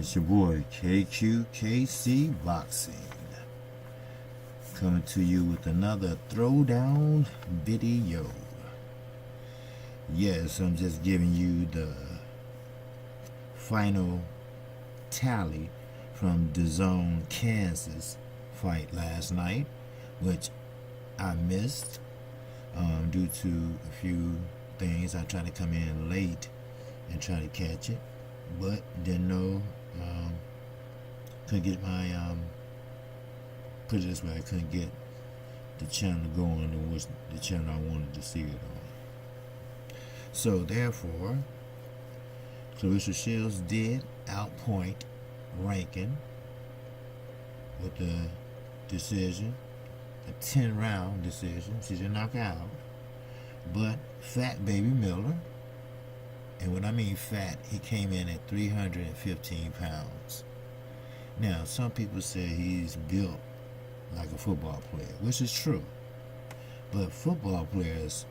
It's your boy KQKC Boxing, coming to you with another throwdown video. Yes, I'm just giving you the final tally from DAZN Kansas fight last night, which I missed due to a few things. I tried to come in late and try to catch it, but didn't know. Couldn't get my put it this way, I couldn't get the channel going on which the channel I wanted to see it on. So therefore, Clarissa Shields did outpoint Rankin with the decision, a 10-round decision. She didn't knock out, but Fat Baby Miller, and when I mean fat, he came in at 315 pounds. Now, some people say he's built like a football player, which is true. But football players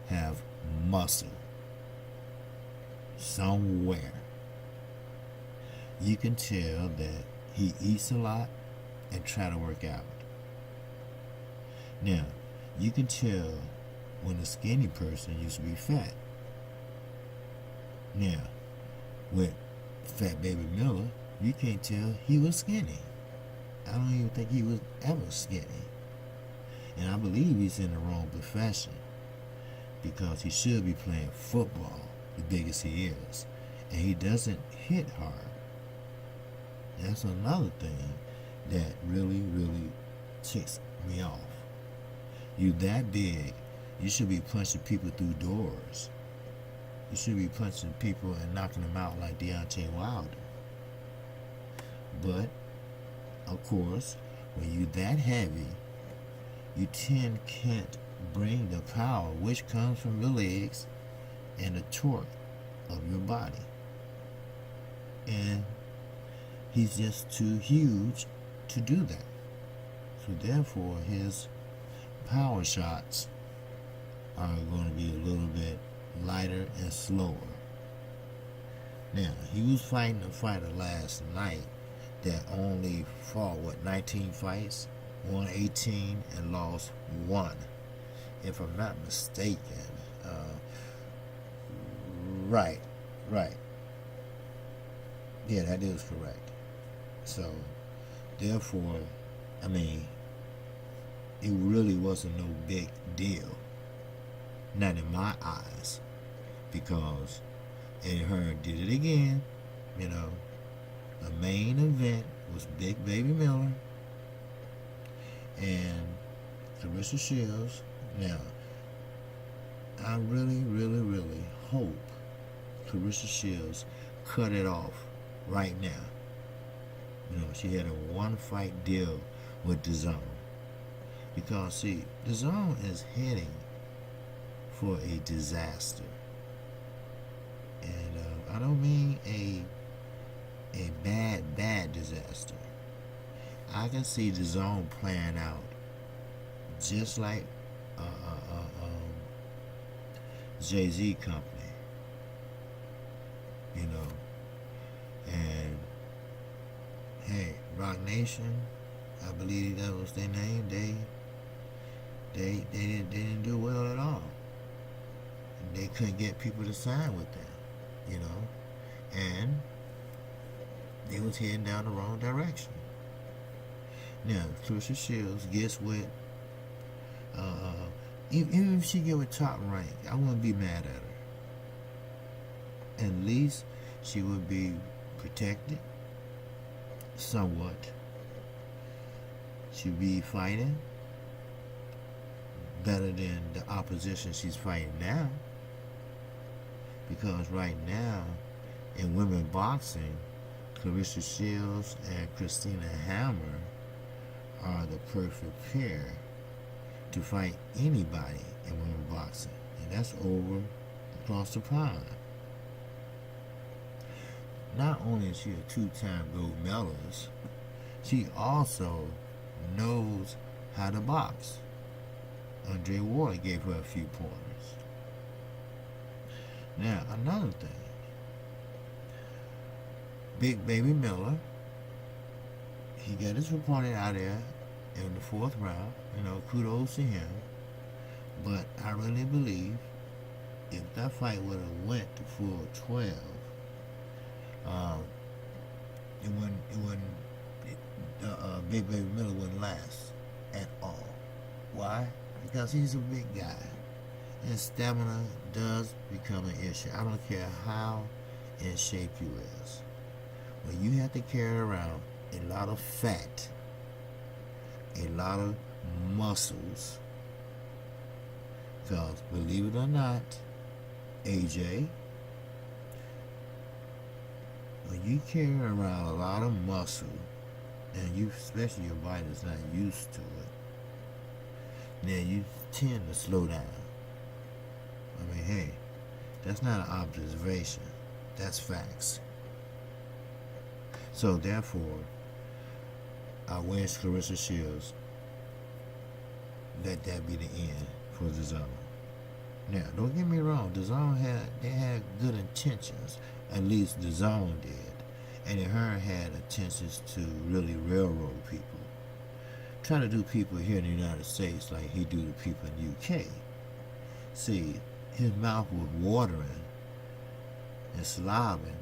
have muscle somewhere. You can tell that he eats a lot and try to work out. Now, you can tell when a skinny person used to be fat. Now, with Fat Baby Miller, you can't tell he was skinny. I don't even think he was ever skinny. And I believe he's in the wrong profession, because he should be playing football, the biggest he is. And he doesn't hit hard. That's another thing that really, really ticks me off. You that big, you should be punching people through doors. You should be punching people and knocking them out like Deontay Wilder. But, of course, when you that heavy, you can't bring the power which comes from your legs and the torque of your body. And he's just too huge to do that. So therefore, his power shots are going to be a little bit lighter and slower. Now, he was fighting a fighter last night that only fought, 19 fights, won 18 and lost 1, if I'm not mistaken. Right. Yeah, that is correct. So, therefore, I mean, it really wasn't no big deal. Not in my eyes, because Eddie Hearn did it again. You know, the main event was Big Baby Miller and Clarissa Shields. Now, I really, really, really hope Clarissa Shields cut it off right now. You know, she had a one-fight deal with DAZN, because see, DAZN is heading for a disaster, and I don't mean a bad disaster. I can see DAZN playing out just like Jay-Z company, you know. And hey, Rock Nation, I believe that was their name. They didn't do well at all. They couldn't get people to sign with them, you know, and they was heading down the wrong direction. Now, Clarissa Shields gets with, even if she get with Top Rank, I wouldn't be mad at her. At least she would be protected somewhat. She'd be fighting better than the opposition she's fighting now. Because right now, in women boxing, Clarissa Shields and Christina Hammer are the perfect pair to fight anybody in women boxing. And that's over across the pond. Not only is she a two-time gold medalist, she also knows how to box. Andre Ward gave her a few pointers. Now, another thing. Big Baby Miller, he got his opponent out there in the fourth round. Kudos to him. But I really believe if that fight would have went to full 12, Big Baby Miller wouldn't last at all. Why? Because he's a big guy. And stamina does become an issue. I don't care how in shape you is. When you have to carry around a lot of fat, a lot of muscles, because believe it or not, AJ, when you carry around a lot of muscle, and you, especially your body is not used to it, then you tend to slow down. I mean, hey, that's not an observation. That's facts. So therefore, I wish Clarissa Shields let that be the end for the zone. Now, don't get me wrong, the zone had good intentions. At least the zone did. And her had intentions to really railroad people. Try to do people here in the United States like he do to people in the UK. See, his mouth was watering and slobbing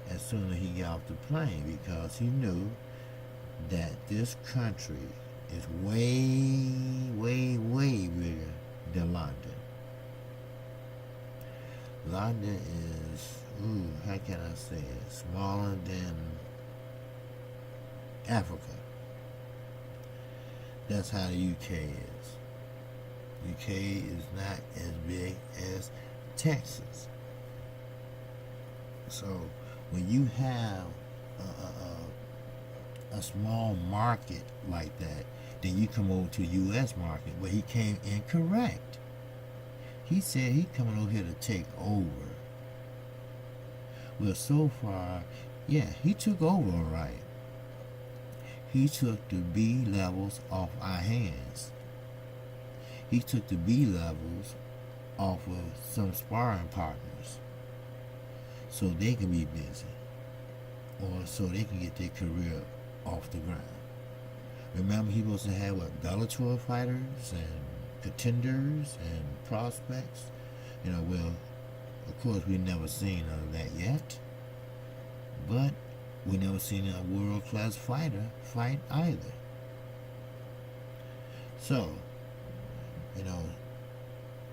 as soon as he got off the plane because he knew that this country is way, way, way bigger than London. London is, how can I say it, smaller than Africa. That's how the UK is. UK is not as big as Texas. So when you have a small market like that, then you come over to the U.S. market where he came incorrect. He said he coming over here to take over. Well, so far, yeah, he took over all right. He took the B levels off our hands. He took the B levels off of some sparring partners so they can be busy or so they can get their career off the ground. Remember, he was to have Bellator fighters and contenders and prospects. Well, of course, we never seen none of that yet. But we never seen a world-class fighter fight either. So,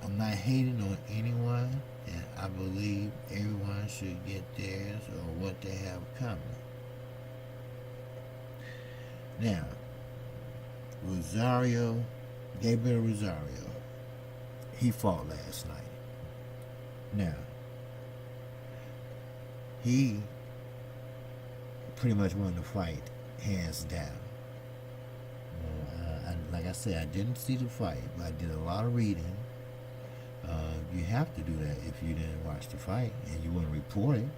I'm not hating on anyone, and I believe everyone should get theirs or what they have coming. Now, Gabriel Rosario, he fought last night. Now, he pretty much won the fight hands down. Like I said, I didn't see the fight, but I did a lot of reading. You have to do that if you didn't watch the fight and you want to report it,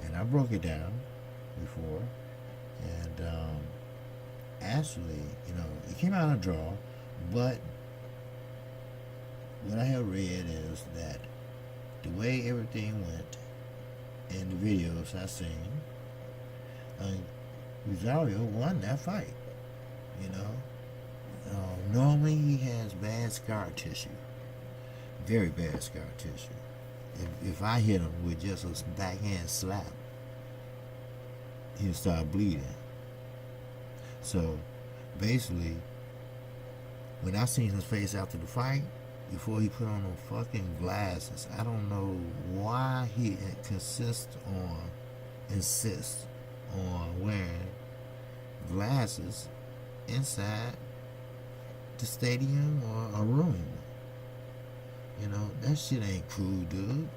and I broke it down before. And actually, it came out a draw, but what I have read is that the way everything went in the videos I seen, Rosario won that fight. Normally he has bad scar tissue, very bad scar tissue. If I hit him with just a backhand slap, he'll start bleeding. So basically, when I seen his face after the fight, before he put on the fucking glasses, I don't know why he insists on wearing glasses inside the stadium or a room. You know, that shit ain't cool, dude.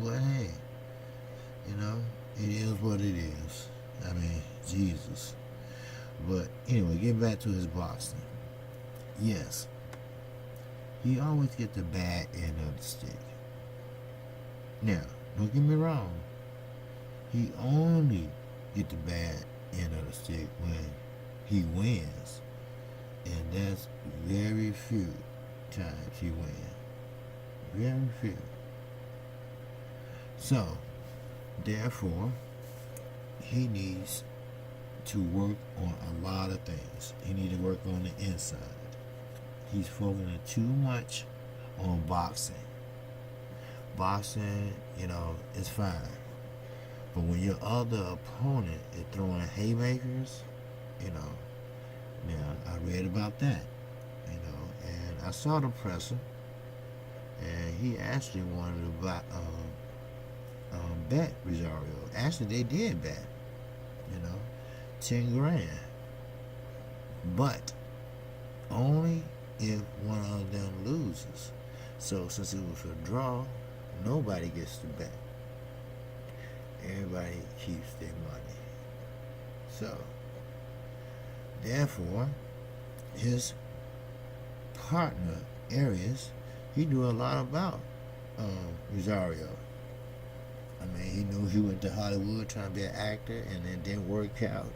But hey, you know, it is what it is. I mean, Jesus. But anyway, getting back to his boxing. Yes, he always gets the bad end of the stick. Now, don't get me wrong. He only get the bad end of the stick when he wins. And that's very few times he wins. Very few. So, therefore, he needs to work on a lot of things. He needs to work on the inside. He's focusing too much on boxing. Boxing, you know, is fine. But when your other opponent is throwing haymakers, you know, now I read about that, you know, and I saw the presser, and he actually wanted to bet Rosario. Actually, they did bet, you know, 10 grand. But only if one of them loses. So since it was a draw, nobody gets to bet. Everybody keeps their money. So, therefore, his partner, Arias, he knew a lot about Rosario. I mean, he knew he went to Hollywood trying to be an actor, and it didn't work out.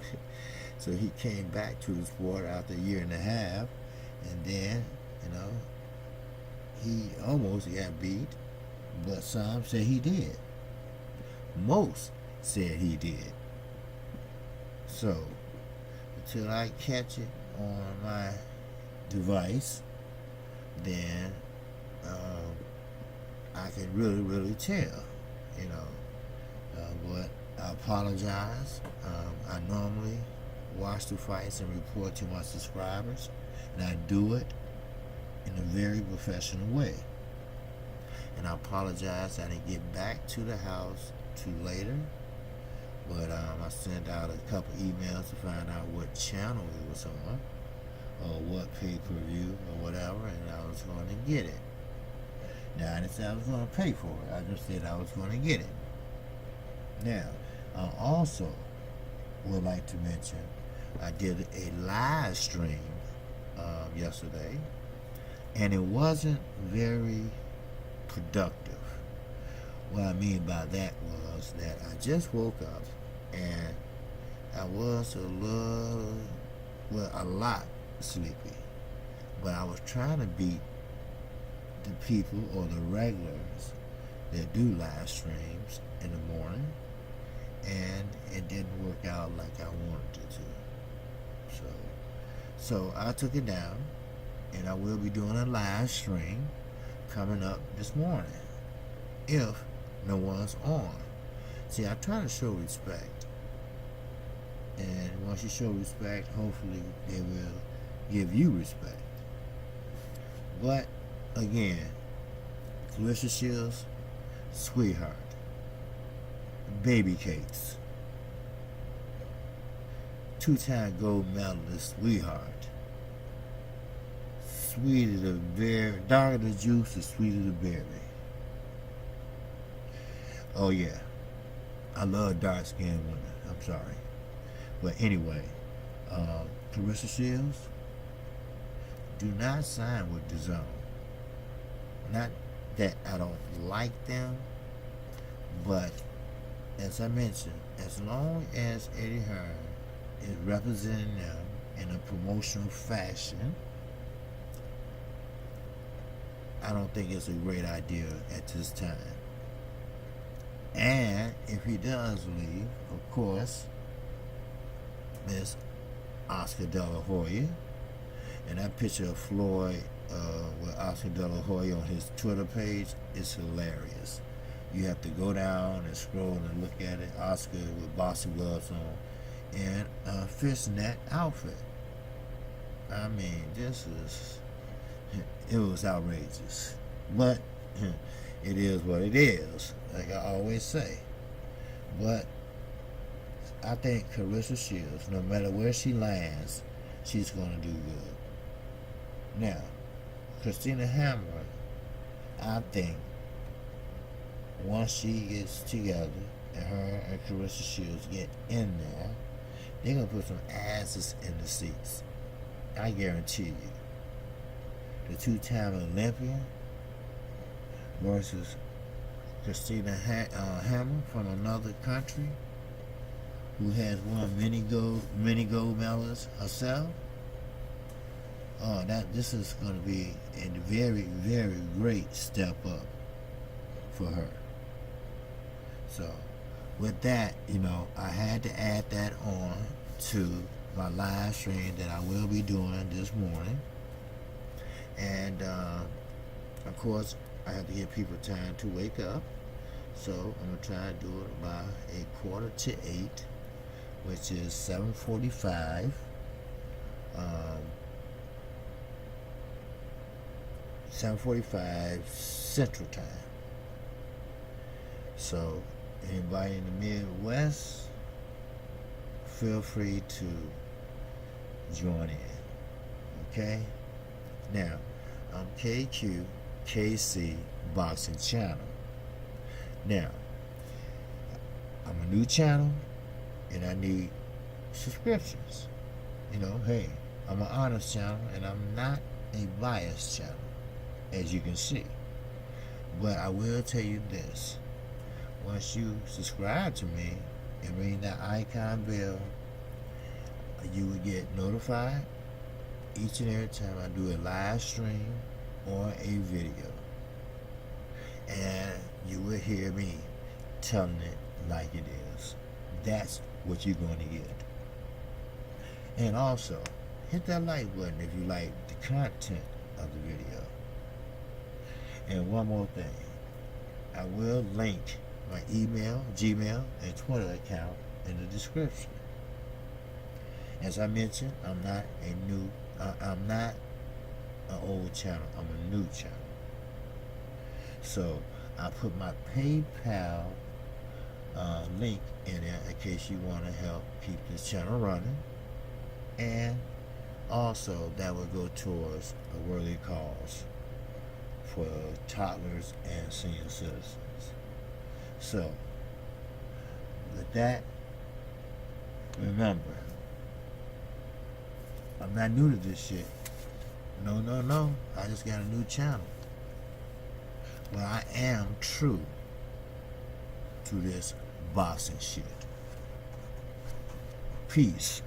So he came back to the sport after a year and a half, and then, you know, he almost got beat, but some say he did. Most said he did. So, until I catch it on my device, then I can really tell, you know. But I apologize. I normally watch the fights and report to my subscribers, and I do it in a very professional way. And I apologize I didn't get back to the house till later, but I sent out a couple emails to find out what channel it was on, or what pay-per-view or whatever, and I was going to get it. Now, I didn't say I was going to pay for it. I just said I was going to get it. Now, I also would like to mention I did a live stream yesterday, and it wasn't very productive. What I mean by that was that I just woke up and I was a lot sleepy, but I was trying to beat the people or the regulars that do live streams in the morning, and it didn't work out like I wanted it to. So I took it down, and I will be doing a live stream coming up this morning if no one's on. See, I try to show respect, and once you show respect, hopefully they will give you respect. But again, Clarissa Shields, sweetheart, baby cakes, two-time gold medalist, sweetheart, sweet as the berry, darker the juice, the sweeter the berry. Oh yeah, I love dark-skinned women. I'm sorry, but anyway, Clarissa Shields, do not sign with DAZN. Not that I don't like them, but as I mentioned, as long as Eddie Hearn is representing them in a promotional fashion, I don't think it's a great idea at this time. And if he does leave, of course, Miss Oscar De La Hoya, and that picture of Floyd with Oscar De La Hoya on his Twitter page is hilarious. You have to go down and scroll and look at it. Oscar with boxing gloves on and a fishnet outfit. I mean, it was outrageous. But it is what it is, like I always say. But I think Clarissa Shields, no matter where she lands, she's going to do good. Now, Christina Hammer, I think, once she gets together and her and Clarissa Shields get in there, they're going to put some asses in the seats. I guarantee you. The two-time Olympian versus Christina Hammer from another country who has won many gold medals herself. This is going to be a very, very great step up for her. So, with that, I had to add that on to my live stream that I will be doing this morning. And, of course, I have to give people time to wake up. So, I'm going to try to do it by 7:45, which is 7:45. 7:45 Central Time. So, anybody in the Midwest, feel free to join in. Okay? Now, I'm KC Boxing Channel. Now, I'm a new channel, and I need subscriptions. Hey, I'm an honest channel, and I'm not a biased channel, as you can see. But I will tell you this. Once you subscribe to me and ring that icon bell, you will get notified each and every time I do a live stream or a video. And you will hear me telling it like it is. That's what you're going to get. And also, hit that like button if you like the content of the video. And one more thing. I will link my email, Gmail, and Twitter account in the description. As I mentioned, I'm not an old channel. I'm a new channel. So I put my PayPal link in there in case you want to help keep this channel running, and also that will go towards a worthy cause for toddlers and senior citizens. So with that, remember, I'm not new to this shit. No. I just got a new channel. But I am true to this boxing shit. Peace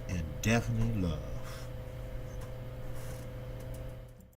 and definitely love.